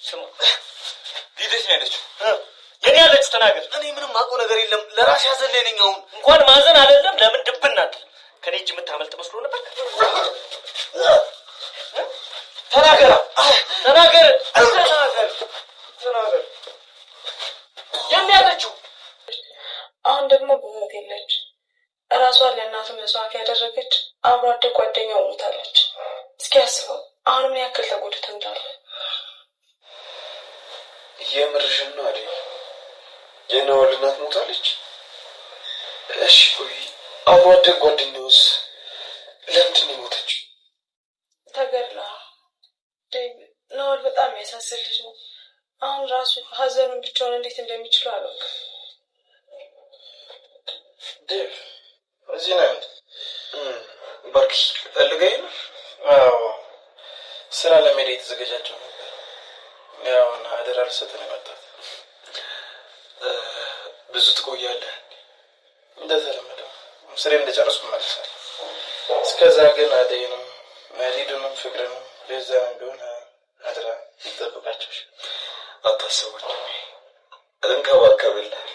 ስሙ ሊደት ነው ያለችው። የኔ ያለችው ተናገር። እኔ ምንም ማውቀው ነገር የለም። ለራሴ ያዘለኝ አሁን እንኳን ማዘን አይደለም ለምን ድብናት ከኔ እጅ የምታመልጥ መስሎ ነበር። ተናገር ተናገር ተናገር ተናገር። የኔ ያለችው አሁን ደግሞ በህይወት የለች። እራሷን ለእናቱ መስዋዕት ያደረገች አብሮ አደግ ጓደኛው ሞታለች። እስኪ አስበው አሁን ምን ያክል ተጎድቶ እንዳለ። የምርሽን ነው አይደል? የናኦል እናት ሞታለች? እሺ ቆይ አብሮ አደግ ጓደኛውስ ለምንድን ነው የሞተችው? ተገድላ። ናኦል በጣም ያሳዝን ልጅ ነው። አሁን ራሱ ሀዘኑን ብቻውን እንዴት እንደሚችለው አላውቅም። ዴቭ እዚህ ነህ? ባርኪ ፈልገኝ ነው? አዎ ስራ ለመሄድ የተዘጋጃቸው ነበር። ያው እና አደራ ልሰጥህ ነው የመጣሁት። ብዙ ትቆያለህ? እንደተለመደው ስሬን እንደጨረስኩ እመለሳለሁ። እስከዛ ግን አደይንም ሊዱንም ፍቅርንም ቤዛንም ቢሆን አደራ ይጠብቃቸው። አታስቡኝ፣ እንከባከብልሃለሁ።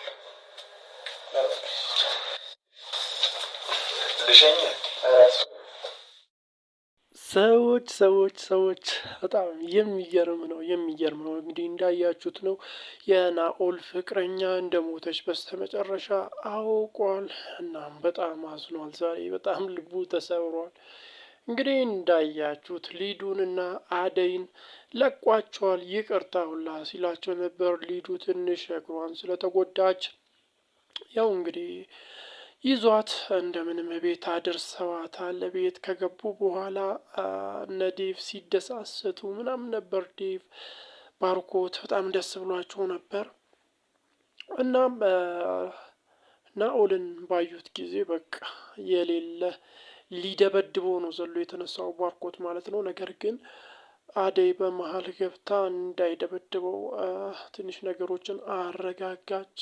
ልሸኝህ? ሰዎች በጣም የሚገርም ነው። እንግዲህ እንዳያችሁት ነው የናኦል ፍቅረኛ እንደሞተች በስተመጨረሻ አውቋል። እናም በጣም አዝኗል። ዛሬ በጣም ልቡ ተሰብሯል። እንግዲህ እንዳያችሁት ሊዱንና አደይን ለቋቸዋል። ይቅርታ ሁላ ሲላቸው ነበር። ሊዱ ትንሽ እግሯን ስለተጎዳች ያው እንግዲህ ይዟት እንደምንም ቤት አድርሰዋታል። ቤት ከገቡ በኋላ እነ ዴቭ ሲደሳሰቱ ምናምን ነበር። ዴቭ ባርኮት በጣም ደስ ብሏቸው ነበር። እናም ናኦልን ባዩት ጊዜ በቃ የሌለ ሊደበድበው ነው ዘሎ የተነሳው ባርኮት ማለት ነው። ነገር ግን አደይ በመሀል ገብታ እንዳይደበድበው ትንሽ ነገሮችን አረጋጋች።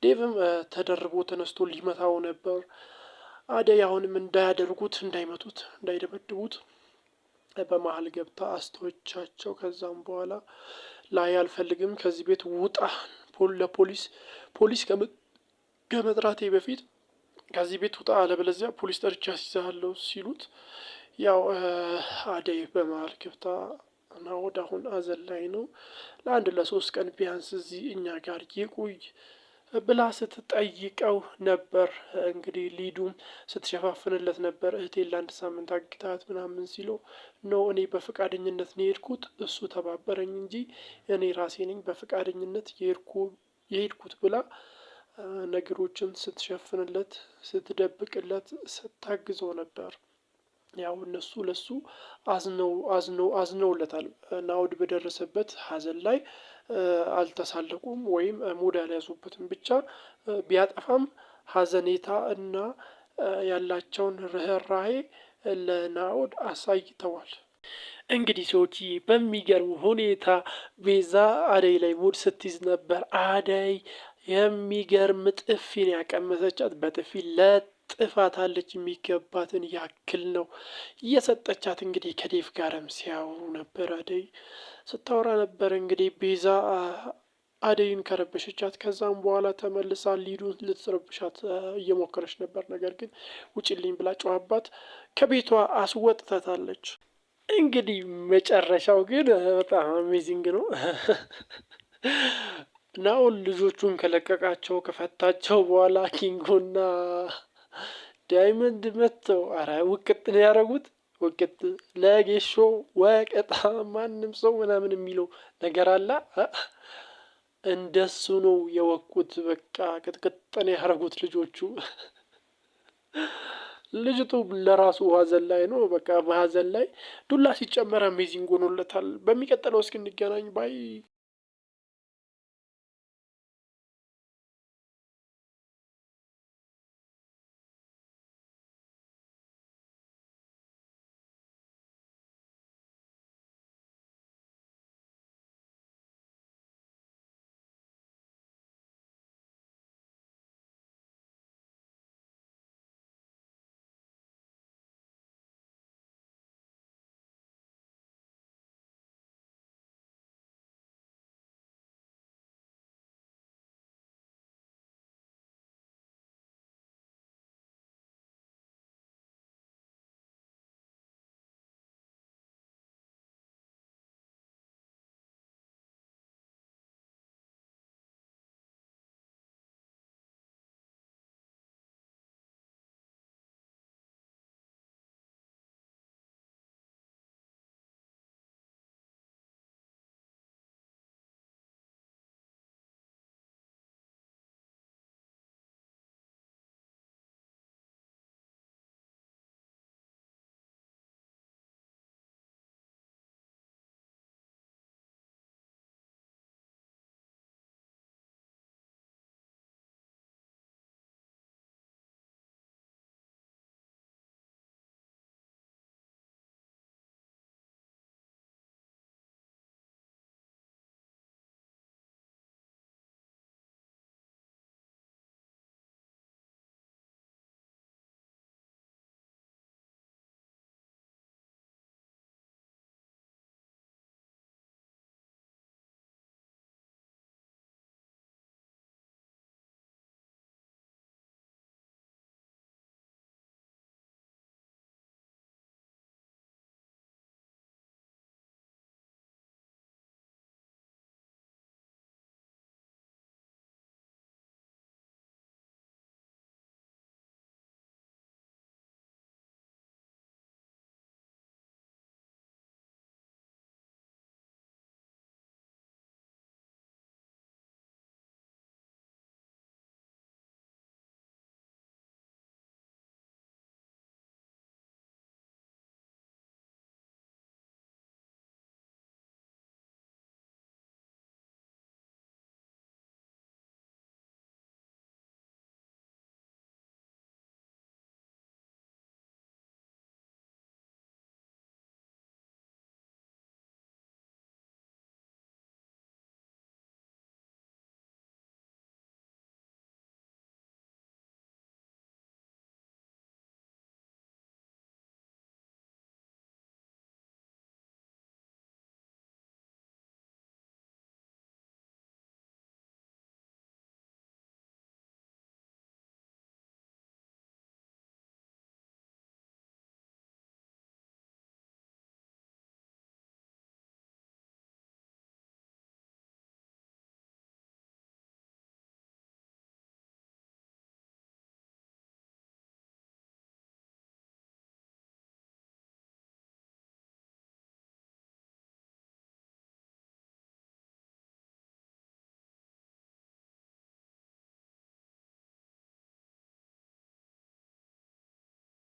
ዴቭም ተደርቦ ተነስቶ ሊመታው ነበር። አደይ አሁንም እንዳይመቱት እንዳይደበድቡት በመሀል ገብታ አስተወቻቸው። ከዛም በኋላ ላይ አልፈልግም ከዚህ ቤት ውጣ፣ ፖሊስ ከመጥራቴ በፊት ከዚህ ቤት ውጣ፣ አለበለዚያ ፖሊስ ጠርቻ አስይዝሃለሁ ሲሉት ያው አደይ በመሀል ገብታ ናኦል አሁን አዘን ላይ ነው፣ ለ3 ቀን ቢያንስ እዚህ እኛ ጋር ይቆይ ብላ ስትጠይቀው ነበር። እንግዲህ ሊዱም ስትሸፋፍንለት ነበር። እህቴን ለ1 ሳምንት አግታት ምናምን ሲለው ነው እኔ በፈቃደኝነት ነው የሄድኩት፣ እሱ ተባበረኝ እንጂ እኔ ራሴ ነኝ በፈቃደኝነት የሄድኩት ብላ ነገሮችን ስትሸፍንለት ስትደብቅለት ስታግዘው ነበር። ያው እነሱ ለሱ አዝነውለታል። ናኦል በደረሰበት ሀዘን ላይ አልተሳለቁም ወይም ሙድ አልያዙበትም። ብቻ ቢያጠፋም ሀዘኔታ እና ያላቸውን ርህራሄ ለናኦል አሳይተዋል። እንግዲህ ሰዎች በሚገርም ሁኔታ ቤዛ አደይ ላይ ሙድ ስትይዝ ነበር። አደይ የሚገርም ጥፊን ያቀመሰቻት በጥፊ ጥፋት አለች፣ የሚገባትን ያክል ነው እየሰጠቻት። እንግዲህ ከዴቭ ጋርም ሲያወሩ ነበር። አደይ ስታወራ ነበር። እንግዲህ ቤዛ አደይን ከረበሸቻት። ከዛም በኋላ ተመልሳ ሊዱን ልትረብሻት እየሞከረች ነበር። ነገር ግን ውጭልኝ ብላ ጨዋባት ከቤቷ አስወጥታታለች። እንግዲህ መጨረሻው ግን በጣም አሜዚንግ ነው። ናኦል ልጆቹን ከለቀቃቸው ከፈታቸው በኋላ ኪንጎና ዳይመንድ መጥተው ውቅጥ ነው ያደረጉት። ውቅጥ ለጌሾ ወቀጣ ማንም ሰው ምናምን የሚለው ነገር አለ። እንደሱ ነው የወቁት። በቃ ቅጥቅጥን ያደረጉት ልጆቹ። ልጅቱ ለራሱ ሀዘን ላይ ነው። በቃ በሀዘን ላይ ዱላ ሲጨመር አሜዚንግ ሆኖለታል። በሚቀጥለው እስክንገናኝ ባይ